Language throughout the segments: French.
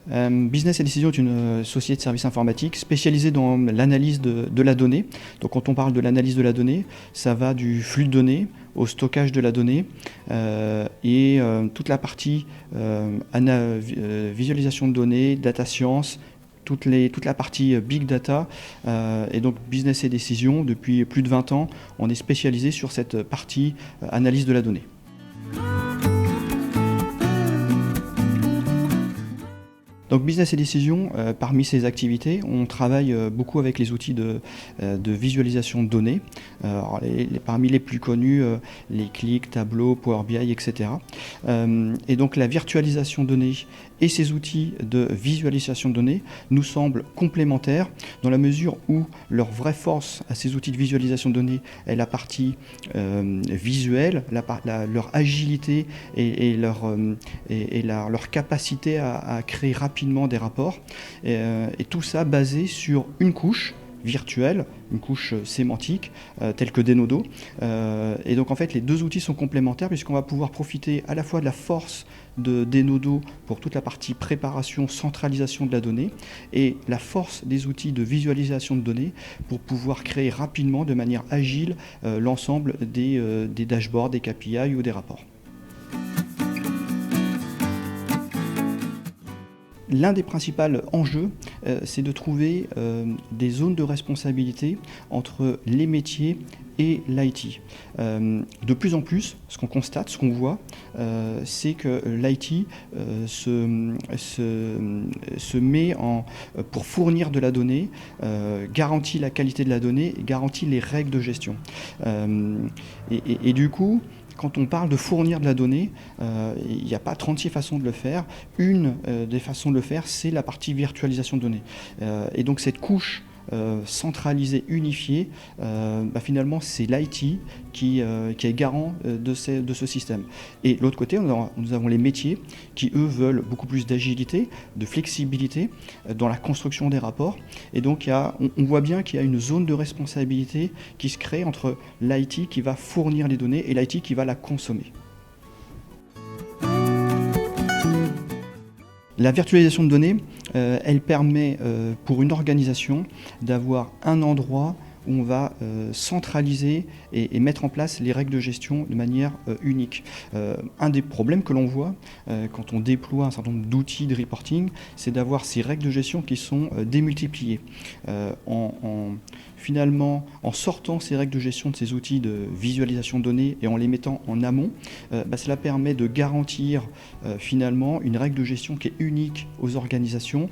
Business et Décision est une société de services informatiques spécialisée dans l'analyse de la donnée. Donc quand on parle de l'analyse de la donnée, ça va du flux de données au stockage de la donnée et toute la partie visualisation de données, data science, toute la partie big data et donc Business et Décision, depuis plus de 20 ans, on est spécialisé sur cette partie analyse de la donnée. Donc Business et Décision, parmi ces activités, on travaille beaucoup avec les outils de visualisation de données. Alors parmi les plus connus, les Qlik, Tableau, Power BI, etc. Et donc la virtualisation de données et ces outils de visualisation de données nous semblent complémentaires dans la mesure où leur vraie force à ces outils de visualisation de données est la partie visuelle, leur agilité et leur capacité à créer rapidement des rapports. Et tout ça basé sur une couche virtuelle, une couche sémantique telle que Denodo. Et donc en fait les deux outils sont complémentaires puisqu'on va pouvoir profiter à la fois de la force de Denodo pour toute la partie préparation, centralisation de la donnée et la force des outils de visualisation de données pour pouvoir créer rapidement de manière agile l'ensemble des dashboards, des KPI ou des rapports. L'un des principaux enjeux, c'est de trouver des zones de responsabilité entre les métiers et l'IT. De plus en plus, ce qu'on constate, ce qu'on voit, c'est que l'IT se met pour fournir de la donnée, garantit la qualité de la donnée, garantit les règles de gestion. Et du coup, quand on parle de fournir de la donnée, il n'y a pas 36 façons de le faire. Une des façons de le faire, c'est la partie virtualisation de données. Et donc cette couche centralisée, unifiée, finalement c'est l'IT qui est garant de ce système. Et de l'autre côté, nous avons les métiers qui, eux, veulent beaucoup plus d'agilité, de flexibilité dans la construction des rapports. Et donc on voit bien qu'il y a une zone de responsabilité qui se crée entre l'IT qui va fournir les données et l'IT qui va la consommer. La virtualisation de données, elle permet pour une organisation d'avoir un endroit où on va centraliser et mettre en place les règles de gestion de manière unique. Un des problèmes que l'on voit quand on déploie un certain nombre d'outils de reporting, c'est d'avoir ces règles de gestion qui sont démultipliées. Finalement, en sortant ces règles de gestion de ces outils de visualisation de données et en les mettant en amont, cela permet de garantir finalement une règle de gestion qui est unique aux organisations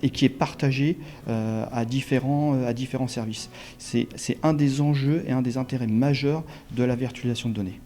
et qui est partagée à différents services. C'est un des enjeux et un des intérêts majeurs de la virtualisation de données.